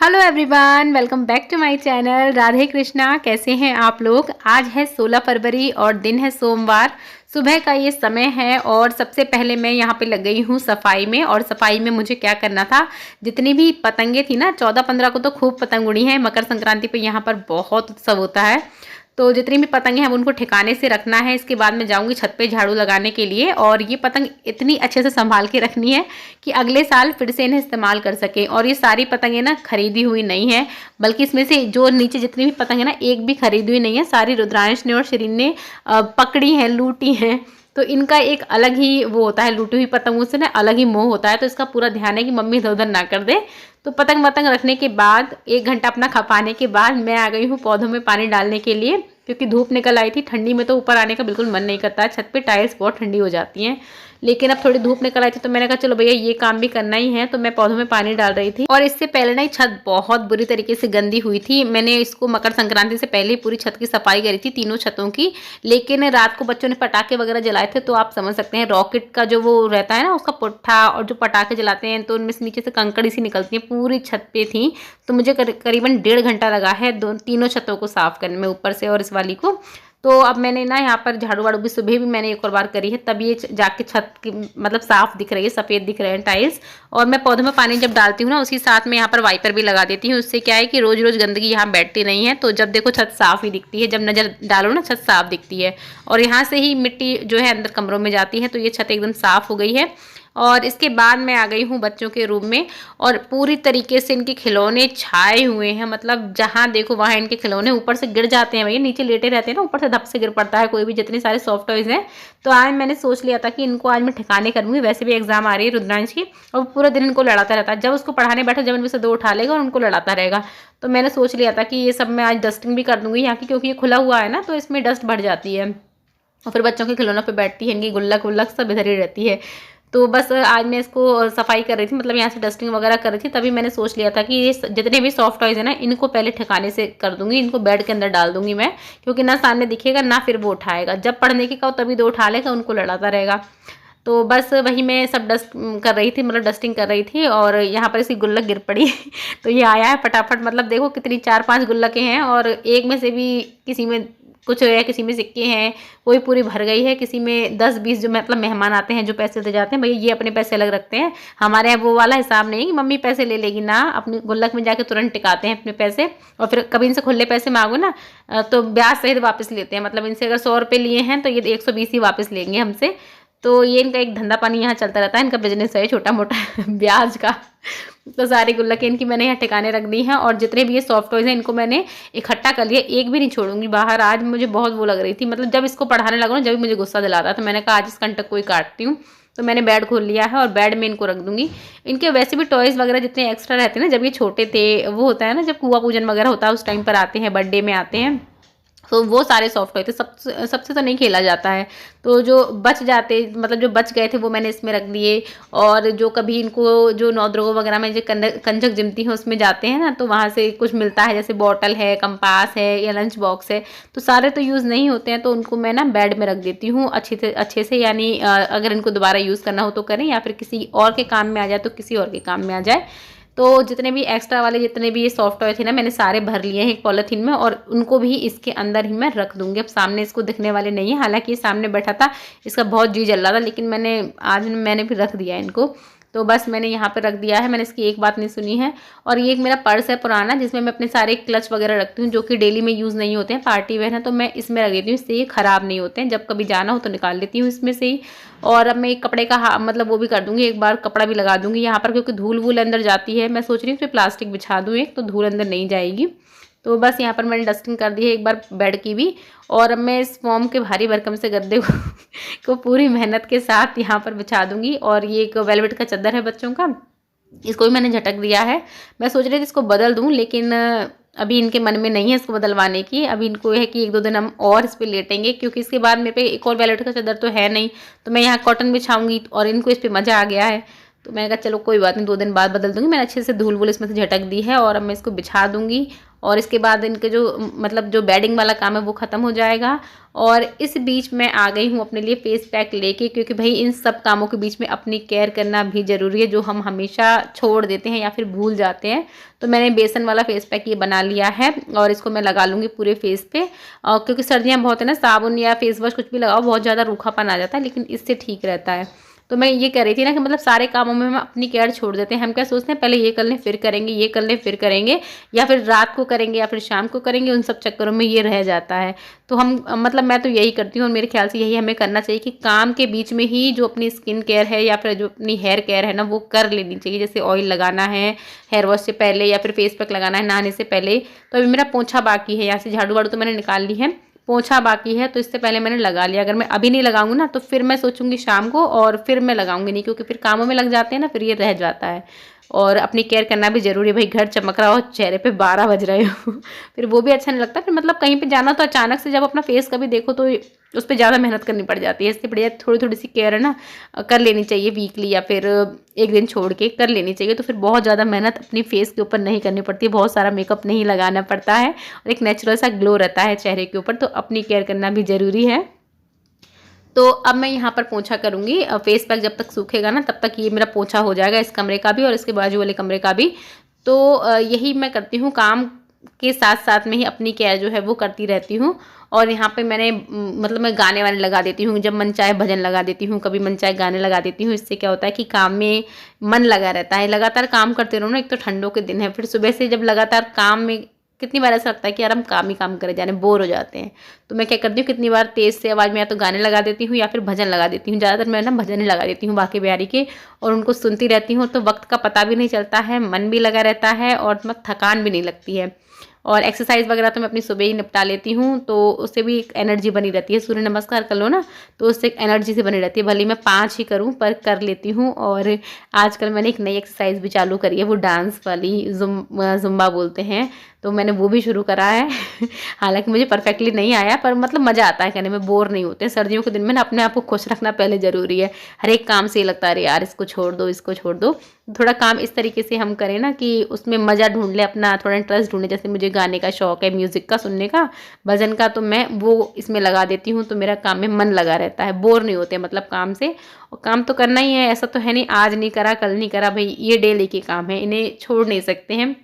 Hello everyone, welcome back to my channel. Radhe Krishna. कैसे हैं आप लोग। आज है 16 फरवरी और दिन है सोमवार। सुबह का ये समय है और सबसे पहले मैं यहाँ पे लग गई हूँ सफाई में। और सफाई में मुझे क्या करना था, जितनी भी पतंगे थी ना, 14-15 को तो खूब पतंग उड़ी हैं। मकर संक्रांति पे यहाँ पर बहुत उत्सव होता है, तो जितनी भी पतंगे हैं उनको ठिकाने से रखना है। इसके बाद मैं जाऊंगी छत पे झाड़ू लगाने के लिए, और ये पतंग इतनी अच्छे से संभाल के रखनी है कि अगले साल फिर से इन्हें इस्तेमाल कर सके। और ये सारी पतंगे ना खरीदी हुई नहीं है, बल्कि इसमें से जो नीचे जितनी भी पतंग है ना, एक भी खरीदी हुई नहीं है। सारी रुद्रांश ने और शरीन ने पकड़ी हैं, लूटी हैं। तो इनका एक अलग ही वो होता है, लूटी हुई पतंगों से ना अलग ही मोह होता है। तो इसका पूरा ध्यान है कि मम्मी इधर उधर ना कर दे। तो पतंग वतंग रखने के बाद 1 घंटा अपना खपाने के बाद मैं आ गई हूँ पौधों में पानी डालने के लिए, क्योंकि धूप निकल आई थी। ठंडी में तो ऊपर आने का बिल्कुल मन नहीं करता है, छत पे टाइल्स बहुत ठंडी हो जाती हैं। लेकिन अब थोड़ी धूप निकल आई थी तो मैंने कहा चलो भैया ये काम भी करना ही है। तो मैं पौधों में पानी डाल रही थी। और इससे पहले ना छत बहुत बुरी तरीके से गंदी हुई थी। मैंने इसको मकर संक्रांति से पहले ही पूरी छत की सफाई करी थी, तीनों छतों की। लेकिन रात को बच्चों ने पटाखे वगैरह जलाए थे, तो आप समझ सकते हैं रॉकेट का जो वो रहता है ना, उसका पुट्ठा, और जो पटाखे जलाते हैं तो उनमें से नीचे से कंकड़ी सी निकलती है, पूरी छत पे थी। तो मुझे करीबन 1.5 घंटा लगा है तीनों छतों को साफ करने में, ऊपर से और इस वाली को। तो अब मैंने ना यहाँ पर झाड़ू वाड़ू भी सुबह भी मैंने एक और बार करी है, तब ये जाके छत की मतलब साफ दिख रही है, सफ़ेद दिख रहे हैं टाइल्स। और मैं पौधों में पानी जब डालती हूँ ना, उसी साथ में यहाँ पर वाइपर भी लगा देती हूँ। उससे क्या है कि रोज़ रोज़ गंदगी यहाँ बैठती नहीं है। तो जब देखो छत साफ ही दिखती है, जब नज़र डालो ना छत साफ दिखती है। और यहाँ से ही मिट्टी जो है अंदर कमरों में जाती है, तो ये छत एकदम साफ हो गई है। और इसके बाद मैं आ गई हूँ बच्चों के रूम में, और पूरी तरीके से इनके खिलौने छाए हुए हैं। मतलब जहाँ देखो वहाँ इनके खिलौने ऊपर से गिर जाते हैं। भैया नीचे लेटे रहते हैं ना, ऊपर से धप से गिर पड़ता है कोई भी, जितने सारे सॉफ्ट टॉयज़ हैं। तो आज मैंने सोच लिया था कि इनको आज मैं ठिकाने करूँगी। वैसे भी एग्जाम आ रही है रुद्रांश की, और पूरा दिन इनको लड़ाता रहता है। जब उसको पढ़ाने बैठा, जब इनमें से 2 उठा लेगा और उनको लड़ाता रहेगा। तो मैंने सोच लिया था कि ये सब मैं आज डस्टिंग भी कर दूँगी यहाँ की, क्योंकि ये खुला हुआ है ना, तो इसमें डस्ट बढ़ जाती है। और फिर बच्चों के खिलौनों पे बैठती है, इनकी गुल्लक वुल्लक सब इधर ही रहती है। तो बस आज मैं इसको सफाई कर रही थी, मतलब यहाँ से डस्टिंग वगैरह कर रही थी। तभी मैंने सोच लिया था कि ये जितने भी सॉफ्ट टॉयज़ है ना, इनको पहले ठिकाने से कर दूंगी, इनको बेड के अंदर डाल दूंगी मैं। क्योंकि ना सामने दिखेगा ना फिर वो उठाएगा, जब पढ़ने की कहो तभी 2 उठा लेगा, उनको लड़ाता रहेगा। तो बस वही मैं सब डस्ट कर रही थी, मतलब डस्टिंग कर रही थी। और यहाँ पर इसकी गुल्लक गिर पड़ी तो ये आया है फटाफट। मतलब देखो कितनी 4-5 गुल्लकें हैं, और एक में से भी किसी में कुछ है, किसी में सिक्के हैं, कोई पूरी भर गई है, किसी में 10-20 जो मतलब मेहमान आते हैं जो पैसे दे जाते हैं, भैया ये अपने पैसे अलग रखते हैं। हमारे यहाँ वो वाला हिसाब नहीं कि मम्मी पैसे ले लेगी ना, अपनी गुल्लक में जाके तुरंत टिकाते हैं अपने पैसे। और फिर कभी इनसे खुले पैसे मांगो ना, तो ब्याज सहित वापस लेते हैं। मतलब इनसे अगर 100 रुपये लिए हैं तो ये 120 ही वापस लेंगे हमसे। तो ये इनका एक धंधा पानी यहाँ चलता रहता है, इनका बिजनेस है छोटा मोटा ब्याज का। तो सारी गुल्लकें इनकी मैंने यहाँ ठिकाने रख दी हैं, और जितने भी ये सॉफ्ट टॉयज़ हैं इनको मैंने इकट्ठा कर लिया, एक भी नहीं छोड़ूंगी बाहर। आज मुझे बहुत वो लग रही थी, मतलब जब इसको पढ़ाने लगा ना, जब भी मुझे गुस्सा दिलाता, तो मैंने कहा आज इस कंटक को ही काटती हूँ। तो मैंने बेड खोल लिया है, और बेड में इनको रख दूंगी। इनके वैसे भी टॉयज़ वगैरह जितने एक्स्ट्रा रहते हैं ना, जब ये छोटे थे, वो होता है ना जब कुआं पूजन वगैरह होता है उस टाइम पर आते हैं, बर्थडे में आते हैं, तो वो सारे सॉफ्ट टॉय थे। सबसे तो नहीं खेला जाता है, तो जो बच जाते, मतलब जो बच गए थे वो मैंने इसमें रख दिए। और जो कभी इनको जो नौद्रोगो वगैरह में जो कंजक जिमती है उसमें जाते हैं ना, तो वहाँ से कुछ मिलता है, जैसे बॉटल है, कंपास है, या लंच बॉक्स है। तो सारे तो यूज़ नहीं होते हैं, तो उनको मैं ना बेड में रख देती हूँ अच्छे से। यानी अगर इनको दोबारा यूज़ करना हो तो करें, या फिर किसी और के काम में आ जाए तो किसी और के काम में आ जाए। तो जितने भी एक्स्ट्रा वाले जितने भी ये सॉफ्ट टॉय थे ना, मैंने सारे भर लिए हैं एक पॉलीथीन में, और उनको भी इसके अंदर ही मैं रख दूंगी। अब सामने इसको दिखने वाले नहीं है, हालांकि ये सामने बैठा था, इसका बहुत जी जल रहा था, लेकिन मैंने भी रख दिया इनको। तो बस मैंने यहाँ पर रख दिया है, मैंने इसकी एक बात नहीं सुनी है। और ये एक मेरा पर्स है पुराना, जिसमें मैं अपने सारे क्लच वगैरह रखती हूँ, जो कि डेली में यूज़ नहीं होते हैं, पार्टी वेयर है, तो मैं इसमें रख देती हूँ। इससे ये ख़राब नहीं होते हैं, जब कभी जाना हो तो निकाल लेती हूँ इसमें से ही। और अब मैं एक कपड़े का मतलब वो भी कर दूँगी, एक बार कपड़ा भी लगा दूँगी यहाँ पर, क्योंकि धूल वूल अंदर जाती है। मैं सोच रही हूँ कि प्लास्टिक बिछा दूँ एक, तो धूल अंदर नहीं जाएगी। तो बस यहाँ पर मैंने डस्टिंग कर दी है एक बार बेड की भी। और अब मैं इस फॉर्म के भारी भरकम से गद्दे को पूरी मेहनत के साथ यहाँ पर बिछा दूँगी। और ये एक वेलवेट का चादर है बच्चों का, इसको भी मैंने झटक दिया है। मैं सोच रही थी इसको बदल दूँ, लेकिन अभी इनके मन में नहीं है इसको बदलवाने की। अभी इनको यह है कि 1-2 दिन हम और इस पर लेटेंगे, क्योंकि इसके बाद मेरे पे एक और वेलवेट का चादर तो है नहीं। तो मैं यहाँ कॉटन बिछाऊंगी, और इनको इस पर मज़ा आ गया है। तो मैंने कहा चलो कोई बात नहीं, 2 दिन बाद बदल दूँगी। मैंने अच्छे से धूल वूल इसमें से झटक दी है और अब मैं इसको बिछा दूँगी और इसके बाद इनके जो मतलब जो बेडिंग वाला काम है वो ख़त्म हो जाएगा। और इस बीच मैं आ गई हूँ अपने लिए फ़ेस पैक लेके, क्योंकि भाई इन सब कामों के बीच में अपनी केयर करना भी ज़रूरी है, जो हम हमेशा छोड़ देते हैं या फिर भूल जाते हैं। तो मैंने बेसन वाला फ़ेस पैक ये बना लिया है और इसको मैं लगा लूँगी पूरे फेस पे, क्योंकि सर्दियाँ बहुत है ना, साबुन या फेस वॉश कुछ भी लगाओ बहुत ज़्यादा रूखापन आ जाता है, लेकिन इससे ठीक रहता है। तो मैं ये कह रही थी ना कि मतलब सारे कामों में हम अपनी केयर छोड़ देते हैं। हम क्या सोचते हैं पहले ये कर लें फिर करेंगे, ये कर लें फिर करेंगे, या फिर रात को करेंगे या फिर शाम को करेंगे, उन सब चक्करों में ये रह जाता है। तो हम मतलब मैं तो यही करती हूँ और मेरे ख्याल से यही हमें करना चाहिए कि काम के बीच में ही जो अपनी स्किन केयर है या फिर जो अपनी हेयर केयर है ना वो कर लेनी चाहिए। जैसे ऑयल लगाना है हेयर वॉश से पहले या फिर फेस पैक लगाना है नहाने से पहले। तो अभी मेरा पोंछा बाकी है, यहाँ से झाड़ू वाड़ू तो मैंने निकाल ली है, पोंछा बाकी है, तो इससे पहले मैंने लगा लिया। अगर मैं अभी नहीं लगाऊंगी ना तो फिर मैं सोचूंगी शाम को और फिर मैं लगाऊंगी नहीं, क्योंकि फिर कामों में लग जाते हैं ना, फिर ये रह जाता है। और अपनी केयर करना भी ज़रूरी है भाई, घर चमक रहा हो चेहरे पे 12 बज रहे हो फिर वो भी अच्छा नहीं लगता। फिर मतलब कहीं पे जाना तो अचानक से जब अपना फेस कभी देखो तो उस पर ज़्यादा मेहनत करनी पड़ जाती है। इससे बढ़िया थोड़ी थोड़ी सी केयर है ना कर लेनी चाहिए, वीकली या फिर एक दिन छोड़ के कर लेनी चाहिए। तो फिर बहुत ज़्यादा मेहनत अपनी फेस के ऊपर नहीं करनी पड़ती है, बहुत सारा मेकअप नहीं लगाना पड़ता है और एक नेचुरल सा ग्लो रहता है चेहरे के ऊपर। तो अपनी केयर करना भी ज़रूरी है। तो अब मैं यहाँ पर पोंछा करूँगी, फेस पैक जब तक सूखेगा ना तब तक ये मेरा पोंछा हो जाएगा, इस कमरे का भी और इसके बाजू वाले कमरे का भी। तो यही मैं करती हूँ, काम के साथ साथ में ही अपनी केयर जो है वो करती रहती हूँ। और यहाँ पे मैंने मतलब मैं गाने वाने लगा देती हूँ, जब मन चाहे भजन लगा देती हूँ, कभी मन चाहे गाने लगा देती हूँ। इससे क्या होता है कि काम में मन लगा रहता है, लगातार काम करते रहो ना। एक तो ठंडों के दिन है, फिर सुबह से जब लगातार काम में कितनी बार ऐसा लगता है कि यार हम काम ही काम करे जाने, बोर हो जाते हैं। तो मैं क्या करती हूँ कितनी बार तेज़ से आवाज़ में या तो गाने लगा देती हूँ या फिर भजन लगा देती हूँ। ज़्यादातर मैं ना भजन ही लगा देती हूँ बाकी बिहारी के, और उनको सुनती रहती हूँ। तो वक्त का पता भी नहीं चलता है, मन भी लगा रहता है और मतलब थकान भी नहीं लगती है। और एक्सरसाइज वगैरह तो मैं अपनी सुबह ही निपटा लेती हूँ, तो उससे भी एक एनर्जी बनी रहती है। सूर्य नमस्कार कर लो ना तो उससे एक एनर्जी से बनी रहती है, भले मैं 5 ही करूँ पर कर लेती हूँ। और आजकल मैंने एक नई एक्सरसाइज भी चालू करी है, वो डांस वाली जुम्बा बोलते हैं, तो मैंने वो भी शुरू करा है हालांकि मुझे परफेक्टली नहीं आया, पर मतलब मज़ा आता है करने में, बोर नहीं होते। सर्दियों के दिन में ना अपने आप को खुश रखना पहले ज़रूरी है। हर एक काम से ये लगता है अरे यार इसको छोड़ दो, इसको छोड़ दो। थोड़ा काम इस तरीके से हम करें ना कि उसमें मज़ा ढूंढ ले, अपना थोड़ा इंटरेस्ट ढूंढे। जैसे मुझे गाने का शौक है, म्यूज़िक का सुनने का, भजन का, तो मैं वो इसमें लगा देती हूँ। तो मेरा काम में मन लगा रहता है, बोर नहीं होते मतलब काम से। और काम तो करना ही है, ऐसा तो है नहीं आज नहीं करा कल नहीं करा, भाई ये डेली के काम है, इन्हें छोड़ नहीं सकते हैं।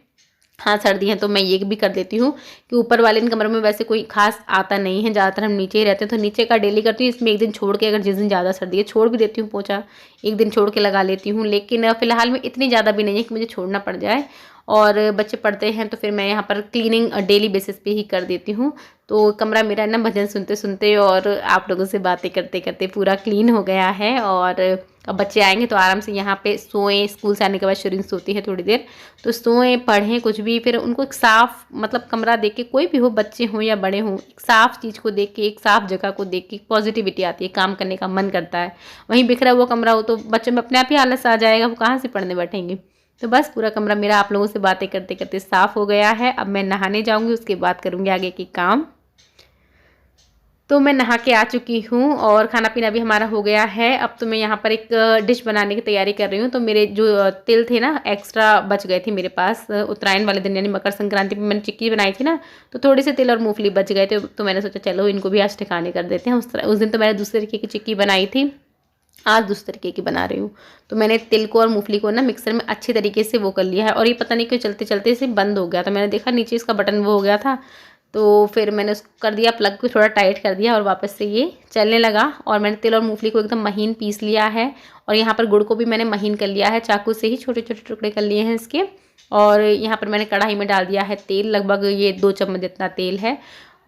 हाँ सर्दी है तो मैं ये भी कर देती हूँ कि ऊपर वाले इन कमरों में वैसे कोई खास आता नहीं है, ज़्यादातर हम नीचे ही रहते हैं, तो नीचे का डेली करती हूँ। इसमें एक दिन छोड़ के, अगर जिस दिन ज़्यादा सर्दी है छोड़ भी देती हूँ पोंछा, एक दिन छोड़ के लगा लेती हूँ। लेकिन फ़िलहाल में इतनी ज़्यादा भी नहीं है कि मुझे छोड़ना पड़ जाए। और बच्चे पढ़ते हैं तो फिर मैं यहाँ पर क्लीनिंग डेली बेसिस पे ही कर देती हूँ। तो कमरा मेरा ना भजन सुनते सुनते और आप लोगों से बातें करते करते पूरा क्लीन हो गया है। और अब बच्चे आएंगे तो आराम से यहाँ पे सोएं, स्कूल से आने के बाद शरीर सोती है थोड़ी देर, तो सोएं पढ़ें कुछ भी, फिर उनको एक साफ़ मतलब कमरा देख के, कोई भी हो बच्चे हों या बड़े हों, एक साफ़ चीज़ को देख के, एक साफ़ जगह को देख के पॉजिटिविटी आती है, काम करने का मन करता है। वहीं बिखरा हुआ कमरा हो तो बच्चों में अपने आप ही आलस आ जाएगा, वो कहाँ से पढ़ने बैठेंगे। तो बस पूरा कमरा मेरा आप लोगों से बातें करते करते साफ़ हो गया है। अब मैं नहाने जाऊँगी, उसके बाद करूँगी आगे की काम। तो मैं नहा के आ चुकी हूँ और खाना पीना भी हमारा हो गया है। अब तो मैं यहाँ पर एक डिश बनाने की तैयारी कर रही हूँ। तो मेरे जो तिल थे ना एक्स्ट्रा बच गए थे मेरे पास, उत्तरायण वाले दिन यानी मकर संक्रांति पे मैंने चिक्की बनाई थी ना, तो थोड़े से तिल और मूंगफली बच गए थे। तो मैंने सोचा चलो इनको भी आज ठिकाने कर देते हैं। उस दिन तो मैंने दूसरे तरीके की चिक्की बनाई थी, आज दूसरे तरीके की बना रही हूँ। तो मैंने तिल को और मूंगफली को ना मिक्सर में अच्छी तरीके से वो कर लिया है। और ये पता नहीं क्यों चलते चलते इसे बंद हो गया, तो मैंने देखा नीचे इसका बटन वो हो गया था, तो फिर मैंने उसको कर दिया, प्लग को थोड़ा टाइट कर दिया और वापस से ये चलने लगा। और मैंने तिल और मूंगफली को एकदम महीन पीस लिया है। और यहाँ पर गुड़ को भी मैंने महीन कर लिया है, चाकू से ही छोटे छोटे टुकड़े कर लिए हैं इसके। और यहाँ पर मैंने कढ़ाई में डाल दिया है तेल, लगभग ये 2 चम्मच जितना तेल है।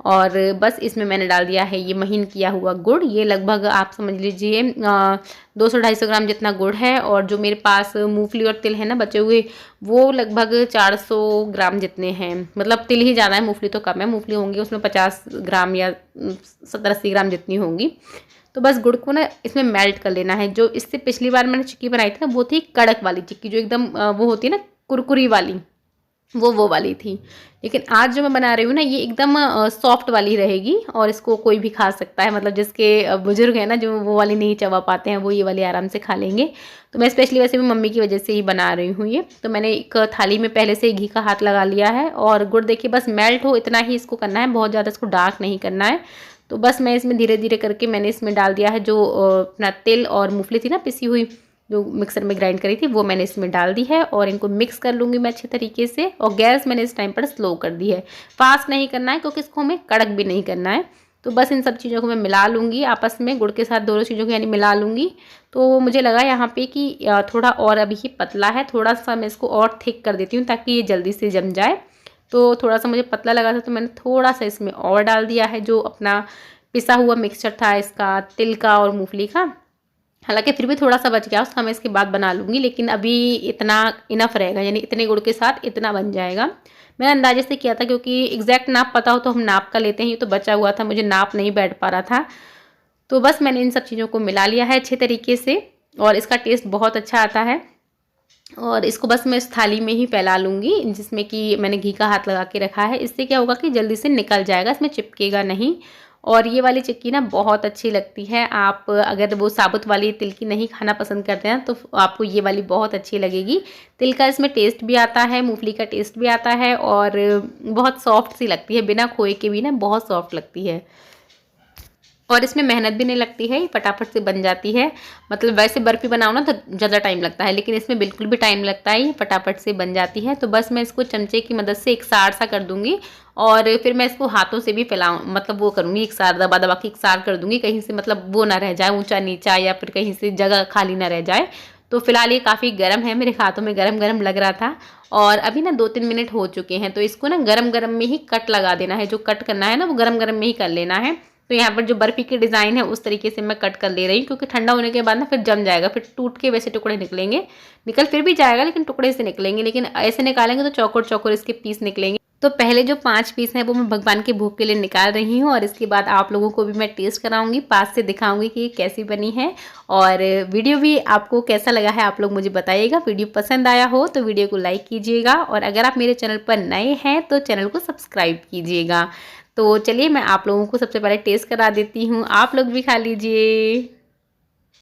और बस इसमें मैंने डाल दिया है ये महीन किया हुआ गुड़, ये लगभग आप समझ लीजिए 200-250 ग्राम जितना गुड़ है। और जो मेरे पास मूंगफली और तिल है ना बचे हुए, वो लगभग 400 ग्राम जितने हैं। मतलब तिल ही ज़्यादा है, मूंगफली तो कम है, मूंगफली होंगी उसमें 50 ग्राम या 70-80 ग्राम जितनी होंगी। तो बस गुड़ को ना इसमें मेल्ट कर लेना है। जो इससे पिछली बार मैंने चिक्की बनाई थी ना वो थी कड़क वाली चिक्की, जो एकदम वो होती है ना कुरकुरी वाली, वो वाली थी। लेकिन आज जो मैं बना रही हूँ ना, ये एकदम सॉफ्ट वाली रहेगी और इसको कोई भी खा सकता है, मतलब जिसके बुजुर्ग हैं ना, जो वो वाली नहीं चबा पाते हैं, वो ये वाली आराम से खा लेंगे। तो मैं स्पेशली वैसे भी मम्मी की वजह से ही बना रही हूँ ये। तो मैंने एक थाली में पहले से घी का हाथ लगा लिया है और गुड़ देखिए बस मेल्ट हो इतना ही इसको करना है, बहुत ज़्यादा इसको डार्क नहीं करना है। तो बस मैं इसमें धीरे धीरे करके मैंने इसमें डाल दिया है जो अपना तिल और मूँगफली थी ना पिसी हुई, जो मिक्सर में ग्राइंड करी थी, वो मैंने इसमें डाल दी है और इनको मिक्स कर लूँगी मैं अच्छे तरीके से। और गैस मैंने इस टाइम पर स्लो कर दी है, फास्ट नहीं करना है क्योंकि इसको हमें कड़क भी नहीं करना है। तो बस इन सब चीज़ों को मैं मिला लूँगी आपस में, गुड़ के साथ दोनों चीज़ों को यानी मिला लूँगी। तो मुझे लगा यहाँ पे कि थोड़ा और अभी ये पतला है, थोड़ा सा मैं इसको और थिक कर देती हूँ ताकि ये जल्दी से जम जाए। तो थोड़ा सा मुझे पतला लगा था तो मैंने थोड़ा सा इसमें और डाल दिया है, जो अपना पिसा हुआ मिक्सचर था इसका तिल का और मूँगफली का। हालाँकि फिर भी थोड़ा-सा बच गया, उसका मैं इसके बाद बना लूँगी, लेकिन अभी इतना इनफ रहेगा, यानी इतने गुड़ के साथ इतना बन जाएगा। मैंने अंदाज़े से किया था क्योंकि एग्जैक्ट नाप पता हो तो हम नाप का लेते हैं, ये तो बचा हुआ था, मुझे नाप नहीं बैठ पा रहा था। तो बस मैंने इन सब चीज़ों को मिला लिया है अच्छे तरीके से और इसका टेस्ट बहुत अच्छा आता है। और इसको बस मैं इस थाली में ही फैला लूँगी जिसमें कि मैंने घी का हाथ लगा के रखा है। इससे क्या होगा कि जल्दी से निकल जाएगा, इसमें चिपकेगा नहीं। और ये वाली चिक्की ना बहुत अच्छी लगती है। आप अगर वो साबुत वाली तिल की नहीं खाना पसंद करते हैं तो आपको ये वाली बहुत अच्छी लगेगी। तिल का इसमें टेस्ट भी आता है, मूँगफली का टेस्ट भी आता है और बहुत सॉफ्ट सी लगती है, बिना खोए के भी ना बहुत सॉफ्ट लगती है। और इसमें मेहनत भी नहीं लगती है, फटाफट से बन जाती है। मतलब वैसे बर्फ़ी बनाओ ना तो ज़्यादा टाइम लगता है, लेकिन इसमें बिल्कुल भी टाइम लगता है, ये फटाफट से बन जाती है। तो बस मैं इसको चमचे की मदद से एकसार सा कर दूँगी और फिर मैं इसको हाथों से भी फैलाऊँ, मतलब वो करूँगी एकसार, दबा-दबा के एकसार कर दूँगी, कहीं से मतलब वो ना रह जाए ऊँचा-नीचा या फिर कहीं से जगह खाली ना रह जाए। तो फिलहाल ये काफ़ी गर्म है, मेरे हाथों में गरम-गरम लग रहा था और अभी ना 2-3 मिनट हो चुके हैं। तो इसको ना गरम-गरम में ही कट लगा देना है, जो कट करना है ना वो गरम-गरम में ही कर लेना है। तो यहाँ पर जो बर्फ़ी की डिज़ाइन है उस तरीके से मैं कट कर ले रही हूँ क्योंकि ठंडा होने के बाद ना फिर जम जाएगा, फिर टूट के वैसे टुकड़े निकलेंगे। निकल फिर भी जाएगा लेकिन टुकड़े से निकलेंगे, लेकिन ऐसे निकालेंगे तो चौकोर-चौकोर इसके पीस निकलेंगे। तो पहले जो 5 पीस हैं वो मैं भगवान के भोग के लिए निकाल रही हूँ और इसके बाद आप लोगों को भी मैं टेस्ट कराऊँगी, पास से दिखाऊँगी कि ये कैसी बनी है। और वीडियो भी आपको कैसा लगा है आप लोग मुझे बताइएगा। वीडियो पसंद आया हो तो वीडियो को लाइक कीजिएगा और अगर आप मेरे चैनल पर नए हैं तो चैनल को सब्सक्राइब कीजिएगा। तो चलिए मैं आप लोगों को सबसे पहले टेस्ट करा देती हूँ, आप लोग भी खा लीजिए।